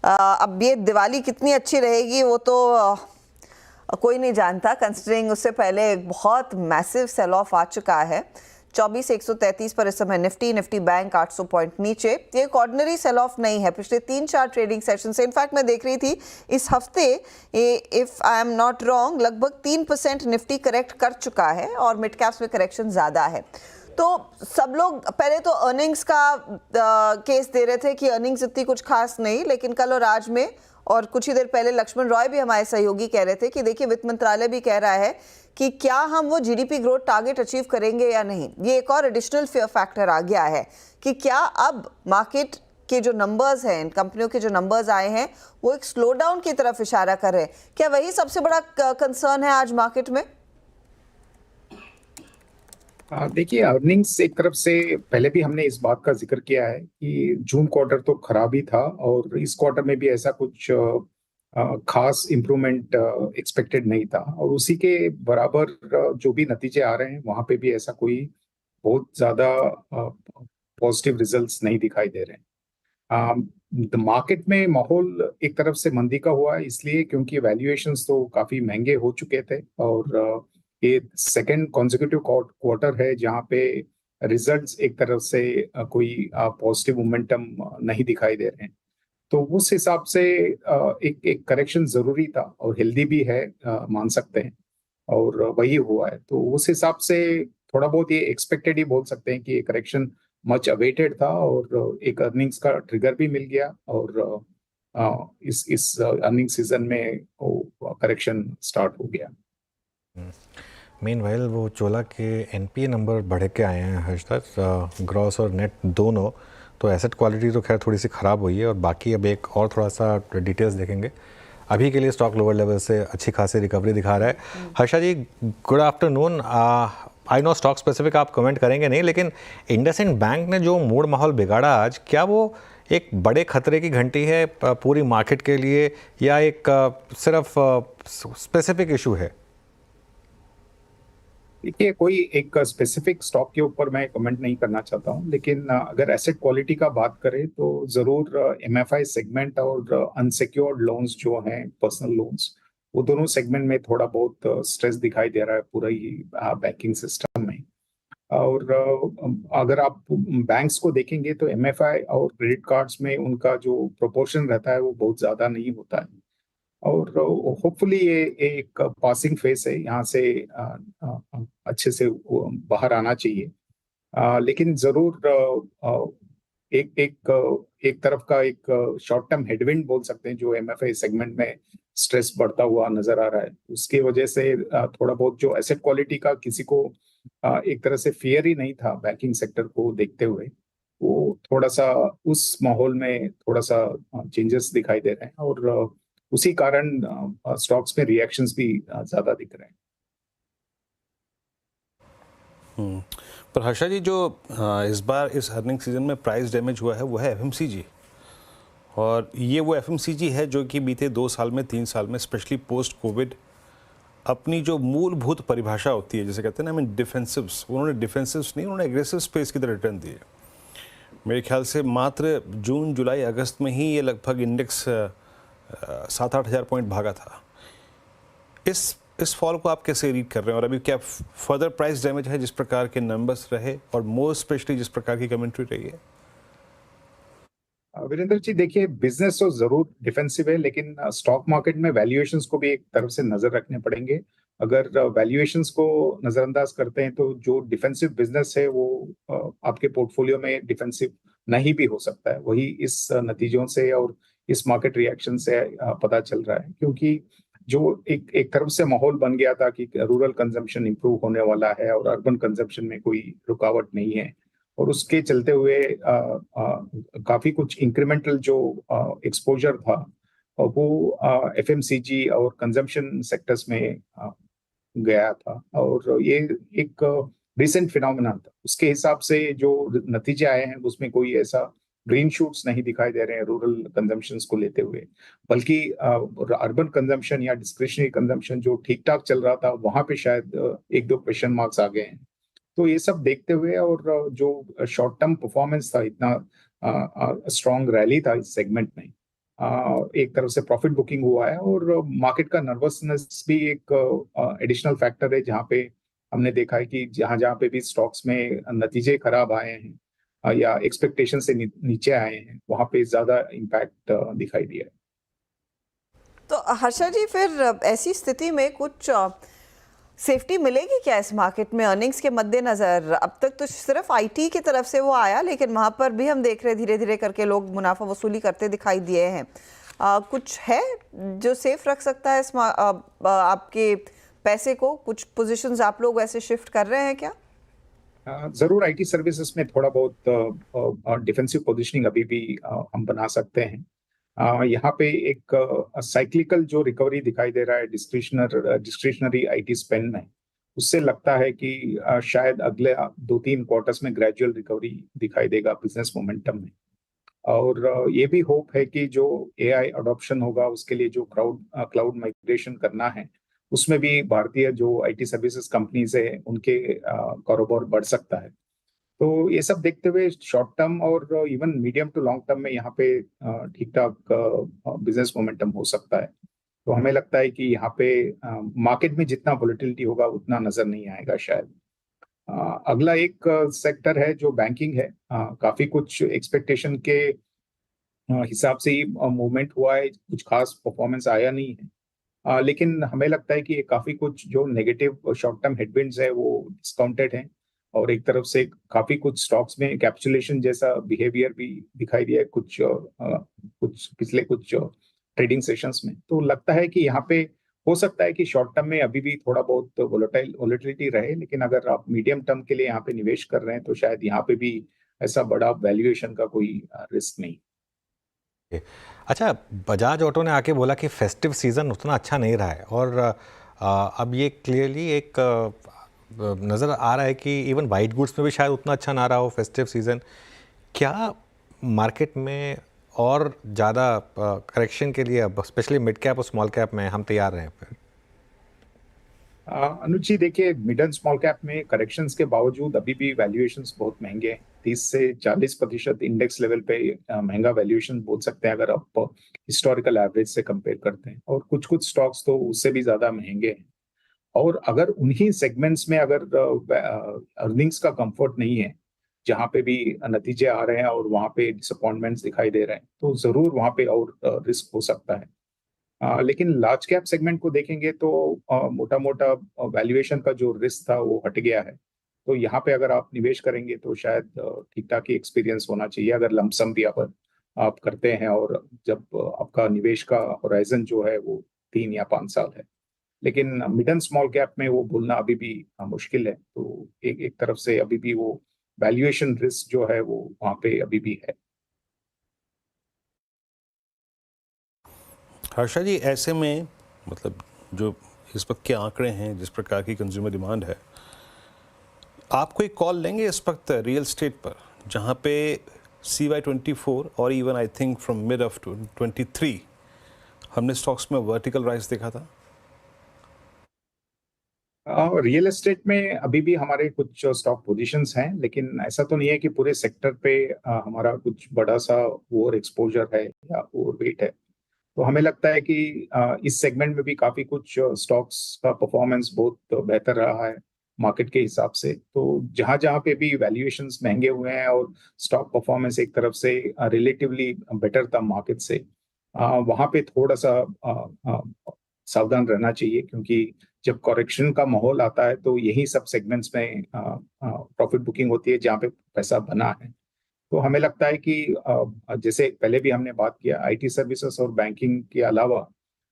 अब ये दिवाली कितनी अच्छी रहेगी वो तो कोई नहीं जानता, कंसिडरिंग उससे पहले बहुत मैसिव सेल ऑफ आ चुका है। 24,133 पर इस समय निफ्टी बैंक 800 पॉइंट नीचे। ये एक ऑर्डिनरी सेल ऑफ नहीं है, पिछले 3-4 ट्रेडिंग सेशन से। इनफैक्ट मैं देख रही थी इस हफ्ते, if I am not wrong, लगभग 3% निफ्टी करेक्ट कर चुका है और मिड कैप्स में करेक्शन ज़्यादा है। तो सब लोग पहले तो अर्निंग्स का केस दे रहे थे कि अर्निंग्स इतनी कुछ खास नहीं, लेकिन कल और आज में, और कुछ ही देर पहले लक्ष्मण रॉय भी हमारे सहयोगी कह रहे थे कि देखिए वित्त मंत्रालय भी कह रहा है कि क्या हम वो जीडीपी ग्रोथ टारगेट अचीव करेंगे या नहीं। ये एक और एडिशनल फियर फैक्टर आ गया है कि क्या अब मार्केट के जो नंबर्स हैं, इन कंपनियों के जो नंबर्स आए हैं, वो एक स्लो डाउन की तरफ इशारा कर रहे हैं। क्या वही सबसे बड़ा कंसर्न है आज मार्केट में? देखिए, अर्निंग्स एक तरफ से पहले भी हमने इस बात का जिक्र किया है कि जून क्वार्टर तो खराब ही था और इस क्वार्टर में भी ऐसा कुछ खास इम्प्रूवमेंट एक्सपेक्टेड नहीं था, और उसी के बराबर जो भी नतीजे आ रहे हैं वहां पे भी ऐसा कोई बहुत ज्यादा पॉजिटिव रिजल्ट्स नहीं दिखाई दे रहे हैं। मार्केट में माहौल एक तरफ से मंदी का हुआ है, इसलिए क्योंकि वैल्यूएशंस तो काफी महंगे हो चुके थे, और ये सेकेंड कॉन्जिक्यूटिव क्वार्टर है जहां पे रिजल्ट्स एक तरफ से कोई पॉजिटिव मोमेंटम नहीं दिखाई दे रहे हैं। तो उस हिसाब से एक एक करेक्शन जरूरी था और हेल्दी भी है, मान सकते हैं, और वही हुआ है। तो उस हिसाब से थोड़ा बहुत ये एक्सपेक्टेड ही बोल सकते हैं कि ये करेक्शन मच अवेटेड था, और एक अर्निंग्स का ट्रिगर भी मिल गया, और इस अर्निंग सीजन में वो करेक्शन स्टार्ट हो गया। मीनवाइल वो चोला के एनपीए नंबर बढ़ के आए हैं हर्षद, ग्रॉस और नेट दोनों। तो एसेट क्वालिटी तो खैर थोड़ी सी ख़राब हुई है, और बाकी अब एक और थोड़ा सा डिटेल्स देखेंगे। अभी के लिए स्टॉक लोअर लेवल से अच्छी खासी रिकवरी दिखा रहा है। Harsha ji, good afternoon. I know stock specific आप कमेंट करेंगे नहीं, लेकिन इंडसइंड बैंक ने जो मूड माहौल बिगाड़ा आज, क्या वो एक बड़े खतरे की घंटी है पूरी मार्केट के लिए, या एक सिर्फ स्पेसिफिक इशू है? देखिए, कोई एक स्पेसिफिक स्टॉक के ऊपर मैं कमेंट नहीं करना चाहता हूं, लेकिन अगर एसेट क्वालिटी का बात करें तो जरूर एमएफआई सेगमेंट और अनसिक्योर्ड लोन्स जो हैं, पर्सनल लोन्स, वो दोनों सेगमेंट में थोड़ा बहुत स्ट्रेस दिखाई दे रहा है पूरा ही बैंकिंग सिस्टम में। और अगर आप बैंक्स को देखेंगे तो एमएफआई और क्रेडिट कार्ड्स में उनका जो प्रोपोर्शन रहता है वो बहुत ज्यादा नहीं होता है, और होपफुली ये एक पासिंग फेस है, यहाँ से अच्छे से बाहर आना चाहिए। लेकिन जरूर एक तरफ का एक शॉर्ट टर्म हेडविंड बोल सकते हैं जो एमएफआई सेगमेंट में स्ट्रेस बढ़ता हुआ नजर आ रहा है। उसकी वजह से थोड़ा बहुत जो एसेट क्वालिटी का किसी को एक तरह से फियर ही नहीं था बैंकिंग सेक्टर को देखते हुए, वो थोड़ा सा उस माहौल में थोड़ा सा चेंजेस दिखाई दे रहे हैं, और उसी कारण स्टॉक्स में रिएक्शंस भी ज्यादा दिख रहे हैं। पर हर्षा जी, जो इस बार इस अर्निंग सीजन में प्राइस डैमेज हुआ है वो है एफएमसीजी, और ये वो एफएमसीजी है जो कि बीते 2 साल में 3 साल में स्पेशली पोस्ट कोविड अपनी जो मूलभूत परिभाषा होती है, जैसे कहते हैं ना, आई मीन डिफेंसिव्स, उन्होंने डिफेंसिव्स नहीं, उन्होंने एग्रेसिव स्पेस की तरह रिटर्न दिए। मेरे ख्याल से मात्र जून जुलाई अगस्त में ही ये लगभग इंडेक्स 7-8 हज़ार पॉइंट भागा था। इस फॉल को आप कैसे रीड कर रहे हैं, और अभी क्या फर्दर प्राइस डैमेज है जिस प्रकार के नंबर्स रहे, और मोर स्पेशली जिस प्रकार की कमेंट्री रही है? वीरेंद्र जी, देखिए, बिजनेस तो जरूर डिफेंसिव है, लेकिन स्टॉक मार्केट में वैल्यूएशंस को भी एक तरफ से नजर रखने पड़ेंगे। अगर वैल्यूएशंस को नजरअंदाज करते हैं तो जो डिफेंसिव बिजनेस है वो आपके पोर्टफोलियो में डिफेंसिव नहीं भी हो सकता है। वही इस नतीजों से और इस मार्केट रिएक्शन से पता चल रहा है, क्योंकि जो एक तरफ से माहौल बन गया था कि रूरल कंजम्पशन इंप्रूव होने वाला है और अर्बन कंजम्पशन में कोई रुकावट नहीं है, और उसके चलते हुए काफी कुछ इंक्रीमेंटल जो एक्सपोजर था वो एफएमसीजी और कंजम्पशन सेक्टर्स में गया था, और ये एक रिसेंट फिनोमेना था। उसके हिसाब से जो नतीजे आए हैं उसमें कोई ऐसा ग्रीन शूट्स नहीं दिखाई दे रहे हैं रूरल कंजम्पशन को लेते हुए, बल्कि अर्बन कंजम्पशन या डिस्क्रिशनरी कंजम्पशन जो ठीक ठाक चल रहा था वहां पे शायद 1-2 क्वेश्चन मार्क्स आ गए हैं। तो ये सब देखते हुए, और जो शॉर्ट टर्म परफॉर्मेंस था, इतना स्ट्रॉन्ग रैली था इस सेगमेंट में, एक तरफ से प्रॉफिट बुकिंग हुआ है और मार्केट का नर्वसनेस भी एक एडिशनल फैक्टर है, जहाँ पे हमने देखा है कि जहाँ जहाँ पे भी स्टॉक्स में नतीजे खराब आए हैं या एक्सपेक्टेशन से नीचे आए हैं, वहाँ पे ज्यादा इम्पैक्ट दिखाई दिया है। तो हर्षा जी, फिर ऐसी स्थिति में कुछ सेफ्टी मिलेगी क्या इस मार्केट में अर्निंग्स के मद्देनजर? अब तक तो सिर्फ आईटी की तरफ से वो आया, लेकिन वहां पर भी हम देख रहे धीरे धीरे करके लोग मुनाफा वसूली करते दिखाई दिए हैं। कुछ है जो सेफ रख सकता है आपके पैसे को? कुछ पोजीशंस आप लोग ऐसे शिफ्ट कर रहे हैं क्या? जरूर आईटी सर्विसेज में थोड़ा बहुत डिफेंसिव पोजीशनिंग अभी भी हम बना सकते हैं। यहाँ पे एक साइक्लिकल जो रिकवरी दिखाई दे रहा है डिस्क्रिशनरी आईटी स्पेंड में, उससे लगता है कि शायद अगले 2-3 क्वार्टर्स में ग्रेजुअल रिकवरी दिखाई देगा बिजनेस मोमेंटम में। और ये भी होप है कि जो एआई अडॉप्शन होगा उसके लिए जो क्लाउड माइग्रेशन करना है, उसमें भी भारतीय जो आईटी सर्विसेज कंपनीज है उनके कारोबार बढ़ सकता है। तो ये सब देखते हुए शॉर्ट टर्म और even medium to long term में यहाँ पे ठीक ठाक बिजनेस मोमेंटम हो सकता है। तो हमें लगता है कि यहाँ पे मार्केट में जितना वोलेटिलिटी होगा उतना नजर नहीं आएगा शायद। अगला एक सेक्टर है जो बैंकिंग है। काफी कुछ एक्सपेक्टेशन के हिसाब से ही मूवमेंट हुआ है, कुछ खास परफॉर्मेंस आया नहीं है। लेकिन हमें लगता है कि ये काफी कुछ जो नेगेटिव शॉर्ट टर्म हेडविंड्स है वो डिस्काउंटेड है, और एक तरफ से काफी कुछ स्टॉक्स में कैप्सुलेशन जैसा बिहेवियर भी दिखाई दिया है कुछ पिछले कुछ ट्रेडिंग सेशंस में। तो लगता है कि यहाँ पे हो सकता है कि शॉर्ट टर्म में अभी भी थोड़ा बहुत वोलेटिलिटी रहे, लेकिन अगर आप मीडियम टर्म के लिए यहाँ पे निवेश कर रहे हैं तो शायद यहाँ पे भी ऐसा बड़ा वैल्यूएशन का कोई रिस्क नहीं। अच्छा, बजाज ऑटो ने आके बोला कि फेस्टिव सीज़न उतना अच्छा नहीं रहा है, और अब ये क्लियरली एक नज़र आ रहा है कि इवन वाइट गुड्स में भी शायद उतना अच्छा ना रहा हो फेस्टिव सीज़न। क्या मार्केट में और ज़्यादा करेक्शन के लिए अब स्पेशली मिड कैप और स्मॉल कैप में हम तैयार हैं फिर? अनुज जी, देखिए, मिड एंड स्मॉल कैप में करेक्शंस के बावजूद अभी भी वैल्यूएशंस बहुत महंगे हैं। 30 से 40% इंडेक्स लेवल पे महंगा वैल्यूएशन बोल सकते हैं अगर आप हिस्टोरिकल एवरेज से कंपेयर करते हैं, और कुछ कुछ स्टॉक्स तो उससे भी ज्यादा महंगे हैं। और अगर उन्हीं सेगमेंट्स में अगर अर्निंग्स का कंफर्ट नहीं है, जहां पे भी नतीजे आ रहे हैं और वहां पे डिसअपॉइंटमेंट्स दिखाई दे रहे हैं, तो जरूर वहां पे और रिस्क हो सकता है। लेकिन लार्ज कैप सेगमेंट को देखेंगे तो मोटा मोटा वैल्यूएशन का जो रिस्क था वो हट गया है। तो यहाँ पे अगर आप निवेश करेंगे तो शायद ठीक ठाक ही एक्सपीरियंस होना चाहिए, अगर लमसम भी आप करते हैं, और जब आपका निवेश का होराइजन जो है वो 3 या 5 साल है। लेकिन मिड एंड स्मॉल कैप में वो बोलना अभी भी मुश्किल है। तो एक तरफ से अभी भी वो वैल्यूएशन रिस्क जो है वो वहाँ पे अभी भी है। हर्षा जी, ऐसे में मतलब जो इस वक्त के आंकड़े हैं, जिस प्रकार की कंज्यूमर डिमांड है, आप कोई कॉल लेंगे इस वक्त रियल एस्टेट पर, जहां पे CY24 और even I think from mid of 23 हमने स्टॉक्स में वर्टिकल राइज देखा था? रियल एस्टेट में अभी भी हमारे कुछ स्टॉक पोजीशंस हैं, लेकिन ऐसा तो नहीं है कि पूरे सेक्टर पे हमारा कुछ बड़ा सा ओवर एक्सपोजर है या ओवर वेट है। तो हमें लगता है कि इस सेगमेंट में भी काफी कुछ स्टॉक्स का परफॉर्मेंस बहुत बेहतर रहा है मार्केट के हिसाब से। तो जहां जहां पे भी वैल्यूएशंस महंगे हुए हैं और स्टॉक परफॉर्मेंस एक तरफ से रिलेटिवली बेटर था मार्केट से, वहां पे थोड़ा सा सावधान रहना चाहिए, क्योंकि जब करेक्शन का माहौल आता है तो यही सब सेगमेंट्स में प्रॉफिट बुकिंग होती है जहाँ पे पैसा बना है। तो हमें लगता है कि जैसे पहले भी हमने बात किया, आईटी सर्विसेज और बैंकिंग के अलावा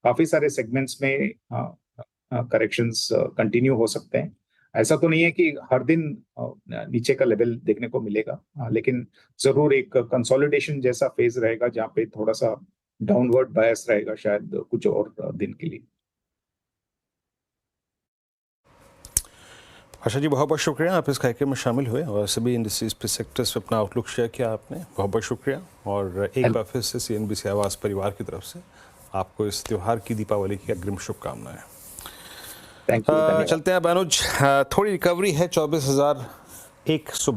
काफी सारे सेगमेंट्स में करेक्शंस कंटिन्यू हो सकते हैं। ऐसा तो नहीं है कि हर दिन नीचे का लेवल देखने को मिलेगा, लेकिन जरूर एक कंसोलिडेशन जैसा फेज रहेगा जहाँ पे थोड़ा सा डाउनवर्ड बायस रहेगा शायद कुछ और दिन के लिए। हर्षा जी, बहुत बहुत शुक्रिया, आप इस कार्यक्रम में शामिल हुए और सभी इंडस्ट्रीज पे सेक्टर्स पे अपना आउटलुक शेयर किया आपने। बहुत बहुत शुक्रिया, और एक बार फिर से CNBC आवाज़ परिवार की तरफ से आपको इस त्यौहार की, दीपावली की अग्रिम शुभकामनाएं। Thank you. चलते हैं अनुज, थोड़ी रिकवरी है 24,100